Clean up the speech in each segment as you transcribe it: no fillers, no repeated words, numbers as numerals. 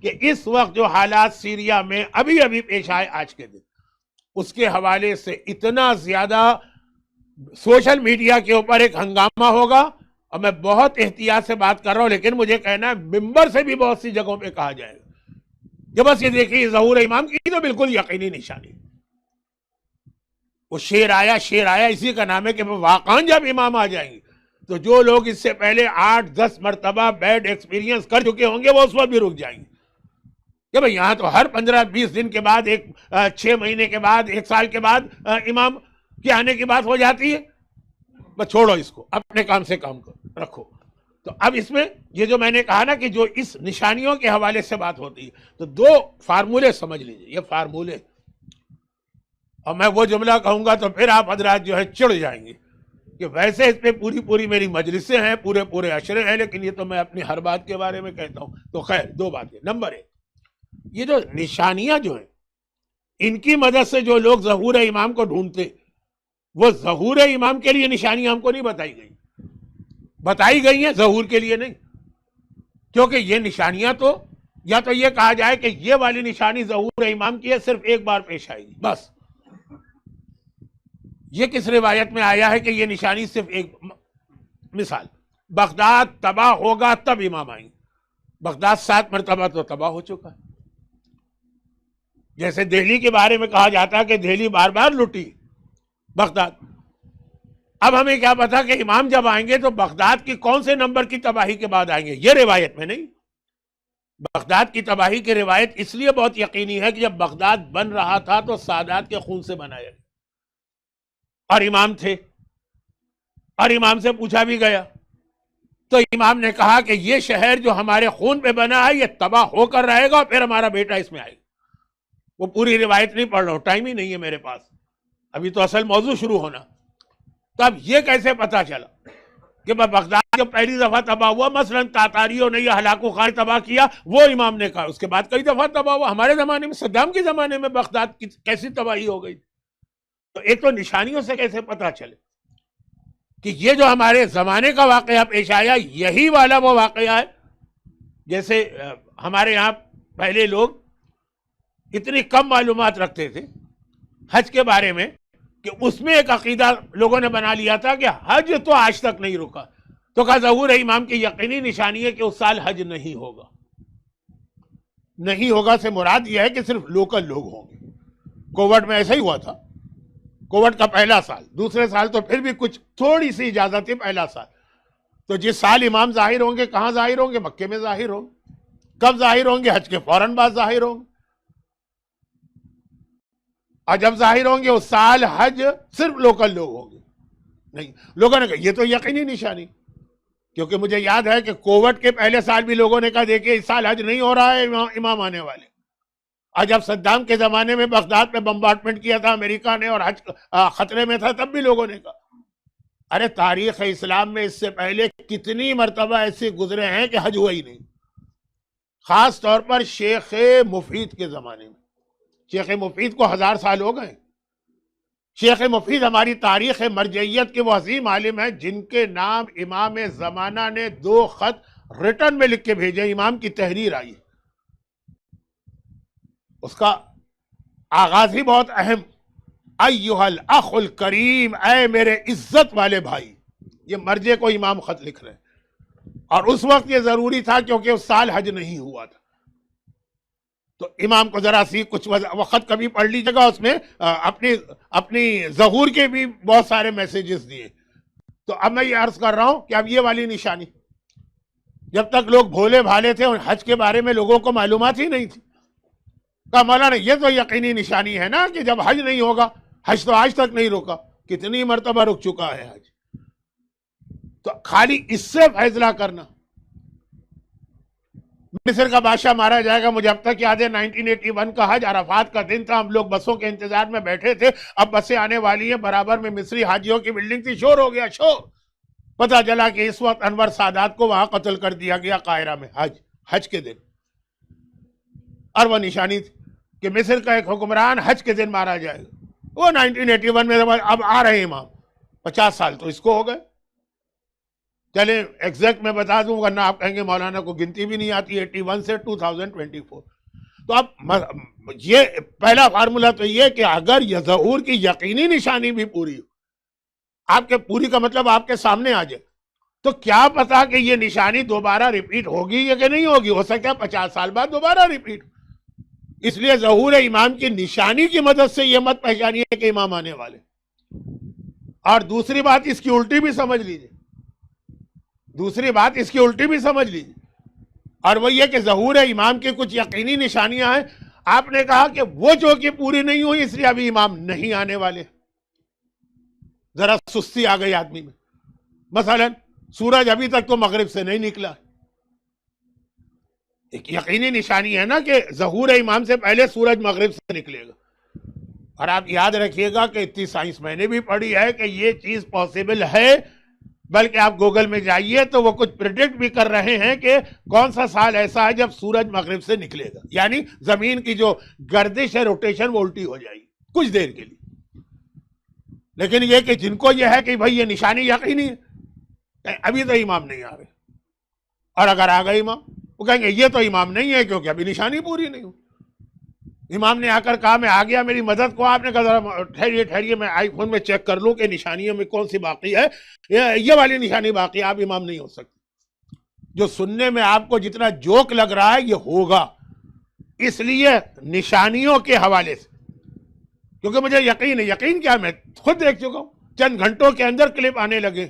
کہ اس وقت جو حالات سیریا میں ابھی ابھی پیش آئے آج کے دن، اس کے حوالے سے اتنا زیادہ سوشل میڈیا کے اوپر ایک ہنگامہ ہوگا، اور میں بہت احتیاط سے بات کر رہا ہوں، لیکن مجھے کہنا ہے ممبر سے بھی بہت سی جگہوں پہ کہا جائے گا کہ بس یہ دیکھیے ظہور امام کی تو بالکل یقینی نشانی، وہ شیر آیا اسی کا نام ہے کہ واقعاً جب امام آ جائیں گے تو جو لوگ اس سے پہلے 8-10 مرتبہ بیڈ ایکسپیرینس کر چکے ہوں گے وہ اس وقت بھی رک جائیں گے کہ بھئی یہاں تو ہر 15-20 دن کے بعد 6 مہینے کے بعد 1 سال کے بعد امام کے آنے کی بات ہو جاتی ہے، بس چھوڑو اس کو، اپنے کام سے کام رکھو۔ تو اب اس میں یہ جو میں نے کہا نا کہ جو اس نشانیوں کے حوالے سے بات ہوتی ہے تو 2 فارمولے سمجھ لیجئے، یہ فارمولے، اور میں وہ جملہ کہوں گا تو پھر آپ حضرات جو ہے چڑ جائیں گے کہ ویسے اس پہ پوری میری مجلسیں ہیں، پورے عشرے ہیں، لیکن یہ تو میں اپنی ہر بات کے بارے میں کہتا ہوں۔ تو خیر 2 باتیں، نمبر 1 یہ جو نشانیاں جو ہیں ان کی مدد سے جو لوگ ظہور امام کو ڈھونڈتے، وہ ظہور امام کے لیے نشانیاں ہم کو نہیں بتائی گئی ہیں، ظہور کے لیے نہیں، کیونکہ یہ نشانیاں تو یا تو یہ کہا جائے کہ یہ والی نشانی ظہور امام کی ہے، صرف ایک بار پیش آئے گی بس۔ یہ کس روایت میں آیا ہے کہ یہ نشانی صرف ایک؟ مثال، بغداد تباہ ہوگا تب امام آئیں گے، بغداد 7 مرتبہ تو تباہ ہو چکا ہے۔ جیسے دہلی کے بارے میں کہا جاتا ہے کہ دہلی بار بار لٹی بغداد، اب ہمیں کیا پتا کہ امام جب آئیں گے تو بغداد کی کون سے نمبر کی تباہی کے بعد آئیں گے، یہ روایت میں نہیں۔ بغداد کی تباہی کی روایت اس لیے بہت یقینی ہے کہ جب بغداد بن رہا تھا تو سادات کے خون سے بنایا گیا، اور امام تھے، اور امام سے پوچھا بھی گیا تو امام نے کہا کہ یہ شہر جو ہمارے خون پہ بنا ہے یہ تباہ ہو کر رہے گا اور پھر ہمارا بیٹا اس میں آئے گا۔ وہ پوری روایت نہیں پڑھ رہا ہوں، ٹائم ہی نہیں ہے میرے پاس، ابھی تو اصل موضوع شروع ہونا۔ تو اب یہ کیسے پتا چلا کہ بغداد جو پہلی دفعہ تباہ ہوا، مثلا تاتاریوں نے یہ ہلاکو خان تباہ کیا، وہ امام نے کہا، اس کے بعد کئی دفعہ تباہ ہوا، ہمارے زمانے میں صدام کے زمانے میں بغداد کی کیسی تباہی ہو گئی؟ تو ایک تو نشانیوں سے کیسے پتا چلے کہ یہ جو ہمارے زمانے کا واقعہ پیش آیا یہی والا وہ واقعہ ہے؟ جیسے ہمارے یہاں پہلے لوگ اتنی کم معلومات رکھتے تھے حج کے بارے میں کہ اس میں ایک عقیدہ لوگوں نے بنا لیا تھا کہ حج تو آج تک نہیں رکا، تو کہا ظہور امام کی یقینی نشانی ہے کہ اس سال حج نہیں ہوگا۔ نہیں ہوگا سے مراد یہ ہے کہ صرف لوکل لوگ ہوں گے۔ کووڈ میں ایسا ہی ہوا تھا، کووڈ کا پہلا سال، دوسرے سال تو پھر بھی کچھ تھوڑی سی اجازت تھی، پہلا سال تو جس سال امام ظاہر ہوں گے، کہاں ظاہر ہوں گے؟ مکے میں ظاہر ہوں گے۔ کب ظاہر ہوں گے؟ حج کے فوراً بعد ظاہر ہوں گے، اور جب ظاہر ہوں گے اس سال حج صرف لوکل لوگ ہوں گے۔ نہیں، لوگوں نے کہا یہ تو یقینی نشانی، کیونکہ مجھے یاد ہے کہ کووڈ کے پہلے سال بھی لوگوں نے کہا دیکھیں اس سال حج نہیں ہو رہا ہے، امام آنے والے۔ اور جب صدام کے زمانے میں بغداد میں بمبارڈمنٹ کیا تھا امریکہ نے اور حج خطرے میں تھا، تب بھی لوگوں نے کہا۔ ارے تاریخ اسلام میں اس سے پہلے کتنی مرتبہ ایسے گزرے ہیں کہ حج ہوا ہی نہیں، خاص طور پر شیخ مفید کے زمانے میں۔ شیخ مفید کو 1000 سال ہو گئے۔ شیخ مفید ہماری تاریخ مرجعیت کے وہ عظیم عالم ہیں جن کے نام امام زمانہ نے 2 خط ریٹن میں لکھ کے بھیجے، امام کی تحریر آئی، اس کا آغاز ہی بہت اہم، ایھا الاخ الکریم، اے میرے عزت والے بھائی، یہ مرجع کو امام خط لکھ رہے ہیں، اور اس وقت یہ ضروری تھا کیونکہ اس سال حج نہیں ہوا تھا۔ تو امام کو ذرا سی کچھ وقت کبھی پڑھ لیجیے گا، اس میں اپنی ظہور کے بھی بہت سارے میسیجز دیے۔ تو اب میں یہ عرض کر رہا ہوں کہ اب یہ والی نشانی، جب تک لوگ بھولے بھالے تھے اور حج کے بارے میں لوگوں کو معلومات ہی نہیں تھی، کہا مولانا یہ تو یقینی نشانی ہے نا کہ جب حج نہیں ہوگا، حج تو آج تک نہیں رکا، کتنی مرتبہ رک چکا ہے حج۔ تو خالی اس سے فیصلہ کرنا، مصر کا بادشاہ مارا جائے گا، مجھے اب تک یاد ہے 1981 کا حج، عرفات کا دن تھا، ہم لوگ بسوں کے انتظار میں بیٹھے تھے، اب بسیں آنے والی ہیں، برابر میں مصری حاجیوں کی بلڈنگ تھی، شور ہو گیا، شور، پتہ چلا کہ اس وقت انور سادات کو وہاں قتل کر دیا گیا قاہرہ میں، حج کے دن، اور وہ نشانی تھی کہ مصر کا ایک حکمران حج کے دن مارا جائے گا۔ وہ 1981 میں اب آ رہے ہیں امام، 50 سال تو اس کو ہو گئے۔ چلیں ایگزیکٹ میں بتا دوں ورنہ آپ کہیں گے مولانا کو گنتی بھی نہیں آتی 81 سے 2024. تو اب یہ پہلا فارمولا تو یہ کہ اگر یہ ظہور کی یقینی نشانی بھی پوری ہو، آپ کے پوری کا مطلب آپ کے سامنے آ جائے، تو کیا پتا کہ یہ نشانی دوبارہ ریپیٹ ہوگی یا کہ نہیں ہوگی. ہو سکتا ہے 50 سال بعد دوبارہ ریپیٹ. اس لیے ظہور امام کی نشانی کی مدد سے یہ مت پہچانیے کہ امام آنے والے. اور دوسری بات اس کی الٹی بھی سمجھ لیجیے، اور وہ یہ کہ ظہور امام کی کچھ یقینی نشانیاں ہیں. آپ نے کہا کہ وہ جو کہ پوری نہیں ہوئی اس لیے ابھی امام نہیں آنے والے. ذرا سستی آ گئی آدمی میں. مثلا سورج ابھی تک تو مغرب سے نہیں نکلا. ایک یقینی نشانی ہے نا کہ ظہور امام سے پہلے سورج مغرب سے نکلے گا. اور آپ یاد رکھیے گا کہ اتنی سائنس میں نے بھی پڑھی ہے کہ یہ چیز پاسبل ہے. بلکہ آپ گوگل میں جائیے تو وہ کچھ پریڈکٹ بھی کر رہے ہیں کہ کون سا سال ایسا ہے جب سورج مغرب سے نکلے گا، یعنی زمین کی جو گردش ہے، روٹیشن، وہ الٹی ہو جائے گی کچھ دیر کے لیے. لیکن یہ کہ جن کو یہ ہے کہ بھائی یہ نشانی یقینی ہے، ابھی تو امام نہیں آ رہے. اور اگر آ گئے امام، وہ کہیں گے یہ تو امام نہیں ہے کیونکہ ابھی نشانی پوری نہیں ہو. امام نے آ کر کہا میں آ گیا، میری مدد کو. آپ نے کہا ذرا ٹھہریے میں آئی فون میں چیک کر لوں کہ نشانیوں میں کون سی باقی ہے. یہ والی نشانی باقی ہے، آپ امام نہیں ہو سکتے. جو سننے میں آپ کو جتنا جوک لگ رہا ہے یہ ہوگا اس لیے نشانیوں کے حوالے سے، کیونکہ مجھے یقین ہے. یقین کیا، میں خود دیکھ چکا ہوں، چند گھنٹوں کے اندر کلپ آنے لگے.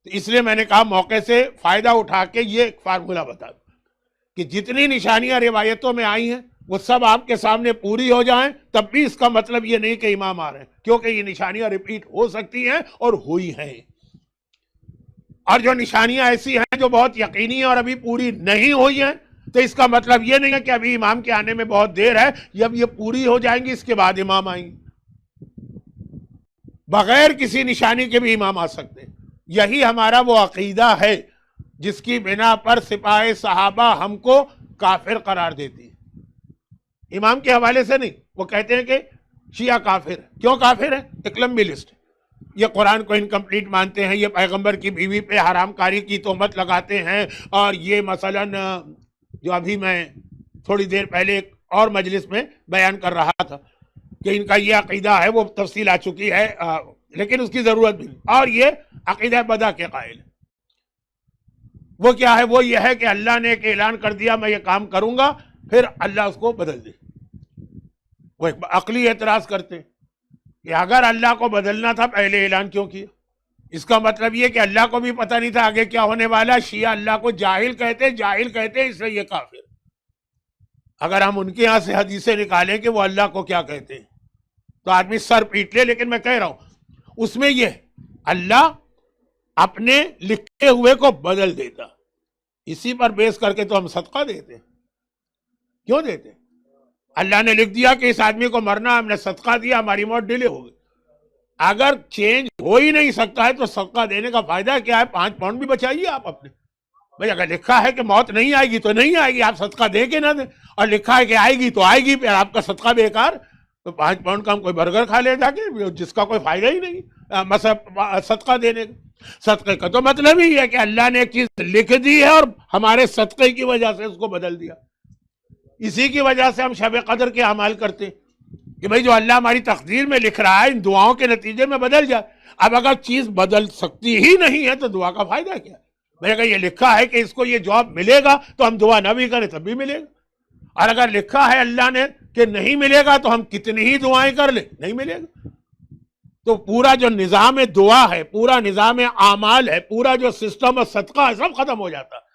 اس لیے میں نے کہا موقع سے فائدہ اٹھا کے یہ ایک فارمولا بتا دوں کہ جتنی نشانیاں روایتوں میں آئی ہیں وہ سب آپ کے سامنے پوری ہو جائیں، تب بھی اس کا مطلب یہ نہیں کہ امام آ رہے ہیں، کیونکہ یہ نشانیاں ریپیٹ ہو سکتی ہیں اور ہوئی ہیں. اور جو نشانیاں ایسی ہیں جو بہت یقینی ہیں اور ابھی پوری نہیں ہوئی ہیں، تو اس کا مطلب یہ نہیں ہے کہ ابھی امام کے آنے میں بہت دیر ہے. جب یہ پوری ہو جائیں گی اس کے بعد امام آئیں گے. بغیر کسی نشانی کے بھی امام آ سکتے ہیں. یہی ہمارا وہ عقیدہ ہے جس کی بنا پر سپاہ صحابہ ہم کو کافر قرار دیتی ہے. امام کے حوالے سے نہیں، وہ کہتے ہیں کہ شیعہ کافر ہے. کیوں کافر ہے؟ ایک لمبی لسٹ ہے. یہ قرآن کو انکمپلیٹ مانتے ہیں، یہ پیغمبر کی بیوی پہ حرام کاری کی تہمت لگاتے ہیں، اور یہ مثلا جو ابھی میں تھوڑی دیر پہلے ایک اور مجلس میں بیان کر رہا تھا کہ ان کا یہ عقیدہ ہے، وہ تفصیل آ چکی ہے لیکن اس کی ضرورت بھی نہیں. اور یہ عقیدہ بدع کے قائل ہے. وہ کیا ہے؟ وہ یہ ہے کہ اللہ نے ایک اعلان کر دیا میں یہ کام کروں گا، پھر اللہ اس کو بدل دے. وہ ایک عقلی اعتراض کرتے ہیں کہ اگر اللہ کو بدلنا تھا پہلے اعلان کیوں کیا؟ اس کا مطلب یہ کہ اللہ کو بھی پتہ نہیں تھا آگے کیا ہونے والا. شیعہ اللہ کو جاہل کہتے اس لیے یہ کافر. اگر ہم ان کے یہاں سے حدیثیں نکالیں کہ وہ اللہ کو کیا کہتے ہیں تو آدمی سر پیٹ لے. لیکن میں کہہ رہا ہوں اس میں یہ اللہ اپنے لکھے ہوئے کو بدل دیتا. اسی پر بیس کر کے تو ہم صدقہ دیتے ہیں. کیوں دیتے ہیں؟ اللہ نے لکھ دیا کہ اس آدمی کو مرنا، ہم نے صدقہ دیا، ہماری موت ڈیلے ہو گئی. اگر چینج ہو ہی نہیں سکتا ہے تو صدقہ دینے کا فائدہ کیا ہے؟ 5 پاؤنڈ بھی بچائیے آپ اپنے. بھئی اگر لکھا ہے کہ موت نہیں آئے گی تو نہیں آئے گی، آپ صدقہ دے کے نہ دیں. اور لکھا ہے کہ آئے گی تو آئے گی، پھر آپ کا صدقہ بیکار. تو 5 پاؤنڈ کا ہم کوئی برگر کھا لے جا کے جس کا کوئی فائدہ ہی نہیں صدقہ دینے کا. صدقے کا تو مطلب ہی ہے کہ اللہ نے ایک چیز لکھ دی ہے اور ہمارے صدقے کی وجہ سے اس کو بدل دیا. اسی کی وجہ سے ہم شب قدر کے اعمال کرتے ہیں کہ بھئی جو اللہ ہماری تقدیر میں لکھ رہا ہے ان دعاؤں کے نتیجے میں بدل جائے. اب اگر چیز بدل سکتی ہی نہیں ہے تو دعا کا فائدہ کیا؟ بھئی اگر یہ لکھا ہے کہ اس کو یہ جواب ملے گا تو ہم دعا نہ بھی کریں تب بھی ملے گا. اور اگر لکھا ہے اللہ نے کہ نہیں ملے گا تو ہم کتنی ہی دعائیں کر لیں نہیں ملے گا. تو پورا جو نظام دعا ہے، پورا نظام اعمال ہے، پورا جو سسٹم اور صدقہ ہے، سب ختم ہو جاتا ہے.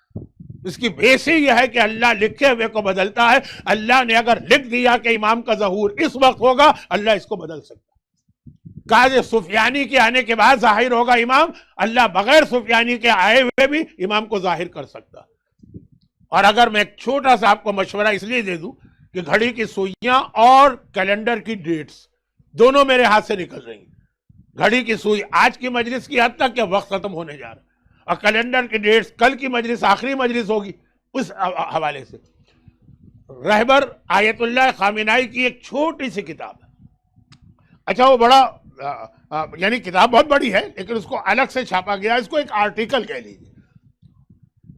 اس کی بیس ہی یہ ہے کہ اللہ لکھے ہوئے کو بدلتا ہے. اللہ نے اگر لکھ دیا کہ امام کا ظہور اس وقت ہوگا، اللہ اس کو بدل سکتا ہے. قاضی سفیانی کے آنے کے بعد ظاہر ہوگا امام، اللہ بغیر سفیانی کے آئے ہوئے بھی امام کو ظاہر کر سکتا. اور اگر میں ایک چھوٹا سا آپ کو مشورہ اس لیے دے دوں کہ گھڑی کی سوئیاں اور کیلنڈر کی ڈیٹس دونوں میرے ہاتھ سے نکل رہی ہیں. گھڑی کی سوئی آج کی مجلس کی حد تک کہ وقت ختم ہونے جا رہا ہے، اور کیلنڈر کی ڈیٹس کل کی مجلس آخری مجلس ہوگی. اس حوالے سے رہبر آیت اللہ خامنائی کی ایک چھوٹی سی کتاب ہے. اچھا وہ بڑا یعنی کتاب بہت بڑی ہے لیکن اس کو الگ سے چھاپا گیا, اس کو ایک آرٹیکل کہہ لیجیے,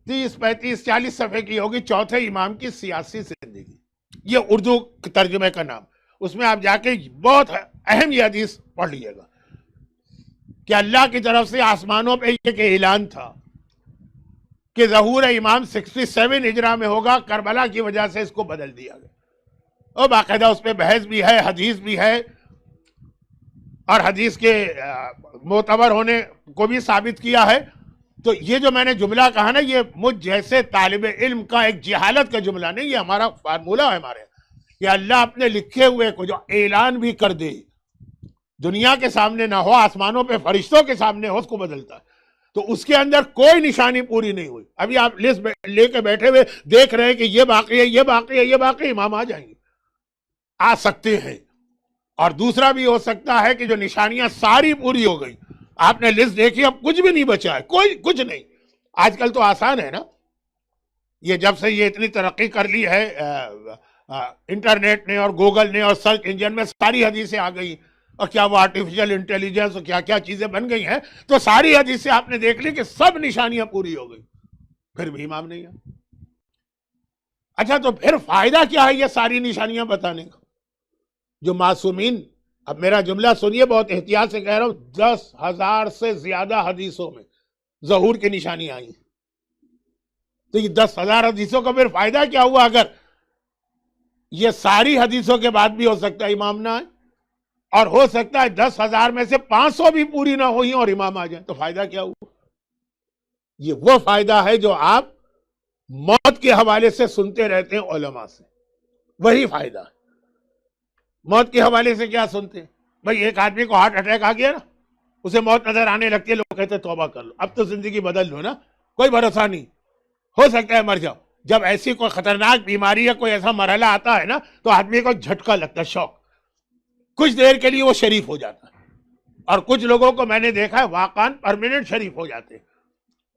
30-35-40 صفحے کی ہوگی, چوتھے امام کی سیاسی زندگی, یہ اردو ترجمے کا نام. اس میں آپ جا کے بہت اہم یہ حدیث پڑھ لیجیے گا کہ اللہ کی طرف سے آسمانوں پہ ایک اعلان تھا کہ ظہور امام 67 ہجرہ میں ہوگا, کربلا کی وجہ سے اس کو بدل دیا گیا, اور باقاعدہ اس پہ بحث بھی ہے, حدیث بھی ہے, اور حدیث کے معتبر ہونے کو بھی ثابت کیا ہے. تو یہ جو میں نے جملہ کہا نا, یہ مجھ جیسے طالب علم کا ایک جہالت کا جملہ نہیں, یہ ہمارا فارمولہ ہے ہمارے, کہ اللہ اپنے لکھے ہوئے کو جو اعلان بھی کر دے, دنیا کے سامنے نہ ہو, آسمانوں پہ فرشتوں کے سامنے ہو, اس کو بدلتا ہے. تو اس کے اندر کوئی نشانی پوری نہیں ہوئی. ابھی آپ لسٹ لے کے بیٹھے ہوئے دیکھ رہے ہیں کہ یہ باقی ہے, یہ باقی ہے, یہ باقی, امام آ جائیں گے, آ سکتے ہیں. اور دوسرا بھی ہو سکتا ہے کہ جو نشانیاں ساری پوری ہو گئی, آپ نے لسٹ دیکھی, اب کچھ بھی نہیں بچا ہے, کوئی کچھ نہیں. آج کل تو آسان ہے نا, یہ جب سے یہ اتنی ترقی کر لی ہے انٹرنیٹ نے اور گوگل نے اور سرچ انجن میں, ساری حدیثیں آ گئی, اور کیا وہ آرٹیفیشل انٹیلیجنس اور کیا کیا چیزیں بن گئی ہیں, تو ساری حدیثیں آپ نے دیکھ لی کہ سب نشانیاں پوری ہو گئی, پھر بھی امام نہیں ہے. اچھا تو پھر فائدہ کیا ہے یہ ساری نشانیاں بتانے کا؟ جو معصومین, اب میرا جملہ سنیے, بہت احتیاط سے کہہ رہا ہوں, 10,000 سے زیادہ حدیثوں میں ظہور کی نشانی آئی. تو یہ 10,000 حدیثوں کا پھر فائدہ کیا ہوا اگر یہ ساری حدیثوں کے بعد بھی ہو سکتا ہے امام نہ آئے, اور ہو سکتا ہے 10,000 میں سے 500 بھی پوری نہ ہوئی اور امام آ جائیں, تو فائدہ کیا ہوا؟ یہ وہ فائدہ ہے جو آپ موت کے حوالے سے سنتے رہتے ہیں علماء سے, وہی فائدہ ہے. موت کے حوالے سے کیا سنتے ہیں بھائی؟ ایک آدمی کو ہارٹ اٹیک آ گیا نا, اسے موت نظر آنے لگتی ہے, لوگ کہتے ہیں توبہ کر لو, اب تو زندگی بدل لو نا, کوئی بھروسہ نہیں, ہو سکتا ہے مر جاؤ. جب ایسی کوئی خطرناک بیماری یا کوئی ایسا مرحلہ آتا ہے نا, تو آدمی کو جھٹکا لگتا ہے, شوق, کچھ دیر کے لیے وہ شریف ہو جاتا ہے, اور کچھ لوگوں کو میں نے دیکھا ہے واقعاً پرماننٹ شریف ہو جاتے ہیں.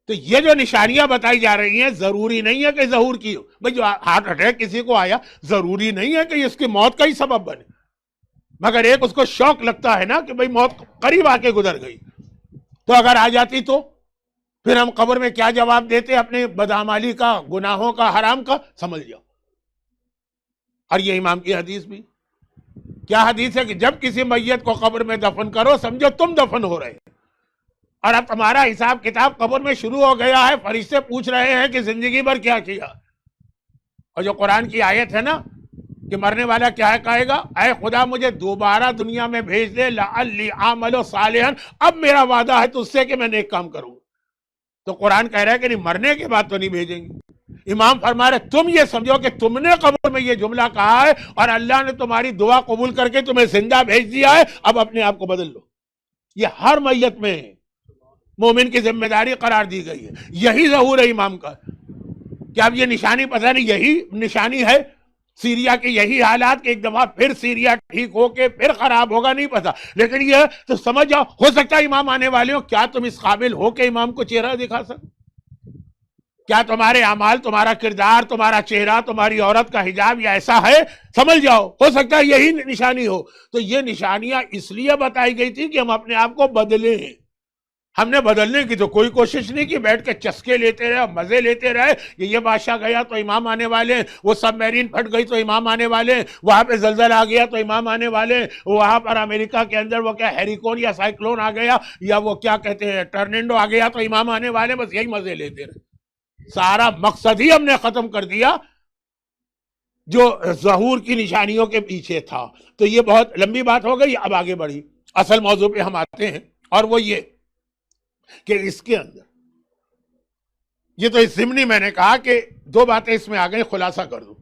تو یہ جو نشانیاں بتائی جا رہی ہیں, ضروری نہیں ہے کہ ظہور کی ہو. بھائی جو ہارٹ اٹیک کسی کو آیا, ضروری نہیں ہے کہ اس کی موت کا ہی سبب بنے, مگر ایک اس کو شوق لگتا ہے نا کہ بھئی موت قریب آ کے گزر گئی. تو اگر آ جاتی تو پھر ہم قبر میں کیا جواب دیتے اپنے بدعمالی کا, گناہوں کا, حرام کا, سمجھ جاؤ. اور یہ امام کی حدیث بھی کیا حدیث ہے کہ جب کسی میت کو قبر میں دفن کرو, سمجھو تم دفن ہو رہے ہیں, اور اب تمہارا حساب کتاب قبر میں شروع ہو گیا ہے. فرشتے پوچھ رہے ہیں کہ زندگی بھر کیا کیا. اور جو قرآن کی آیت ہے نا کہ مرنے والا کیا کہے گا, اے خدا مجھے دوبارہ دنیا میں بھیج دے, لعلی اعمل صالحا, اب میرا وعدہ ہے تجھ سے کہ میں نیک کام کروں. تو قرآن کہہ رہا ہے کہ نہیں, مرنے کے بعد تو نہیں بھیجیں گے. امام فرما رہے تم یہ سمجھو کہ تم نے قبر میں یہ جملہ کہا ہے اور اللہ نے تمہاری دعا قبول کر کے تمہیں زندہ بھیج دیا ہے, اب اپنے آپ کو بدل لو. یہ ہر میت میں مومن کی ذمہ داری قرار دی گئی ہے. یہی ظہور ہے امام کا. کیا اب یہ نشانی پتہ نہیں یہی نشانی ہے سیریا کے, یہی حالات کہ ایک دفعہ پھر سیریا ٹھیک ہو کے پھر خراب ہوگا, نہیں پتا. لیکن یہ تو سمجھ جاؤ, ہو سکتا ہے امام آنے والے ہو, کیا تم اس قابل ہو کہ امام کو چہرہ دکھا سکو؟ کیا تمہارے اعمال, تمہارا کردار, تمہارا چہرہ, تمہاری عورت کا حجاب یہ ایسا ہے؟ سمجھ جاؤ, ہو سکتا ہے یہی نشانی ہو. تو یہ نشانیاں اس لیے بتائی گئی تھی کہ ہم اپنے آپ کو بدلیں. ہم نے بدلنے کی تو کوئی کوشش نہیں کی, بیٹھ کے چسکے لیتے رہے, مزے لیتے رہے. یہ بادشاہ گیا تو امام آنے والے, وہ سب میرین پھٹ گئی تو امام آنے والے, وہاں پہ زلزلہ آ گیا تو امام آنے والے, وہاں پر امریکہ کے اندر وہ کیا ہیریکون یا سائیکلون آ گیا, یا وہ کیا کہتے ہیں ٹرنیڈو آ گیا تو امام آنے والے. بس یہی مزے لیتے رہے. سارا مقصد ہی ہم نے ختم کر دیا جو ظہور کی نشانیوں کے پیچھے تھا. تو یہ بہت لمبی بات ہو گئی, اب آگے بڑھی اصل موضوع پہ ہم آتے ہیں, اور وہ یہ کہ اس کے اندر یہ تو اس ضمنی میں نے کہا کہ دو باتیں اس میں آ گئی, خلاصہ کر دوں.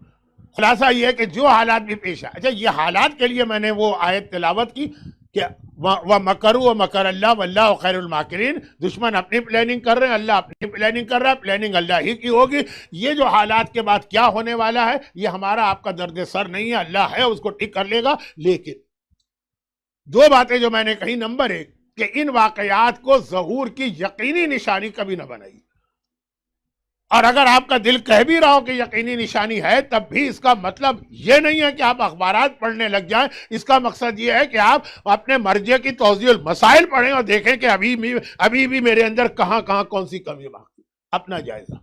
خلاصہ یہ ہے کہ جو حالات بھی پیش آئے, اچھا یہ حالات کے لیے میں نے وہ آیت تلاوت کی کہ وَمَكَرُوا وَمَكَرَ اللَّهُ وَاللَّهُ خَيْرُ الْمَاكِرِينَ. دشمن اپنی پلاننگ کر رہے ہیں, اللہ اپنی پلاننگ کر رہا ہے, پلاننگ اللہ ہی کی ہوگی. یہ جو حالات کے بعد کیا ہونے والا ہے یہ ہمارا آپ کا درد سر نہیں ہے, اللہ ہے اس کو ٹھیک کر لے گا. لیکن دو باتیں جو میں نے کہی, نمبر ایک کہ ان واقعات کو ظہور کی یقینی نشانی کبھی نہ بنائی. اور اگر آپ کا دل کہہ بھی رہا ہو کہ یقینی نشانی ہے، تب بھی اس کا مطلب یہ نہیں ہے کہ آپ اخبارات پڑھنے لگ جائیں. اس کا مقصد یہ ہے کہ آپ اپنے مرجع کی توضیح المسائل پڑھیں اور دیکھیں کہ ابھی بھی میرے اندر کہاں کہاں کون سی کمی باقی. اپنا جائزہ.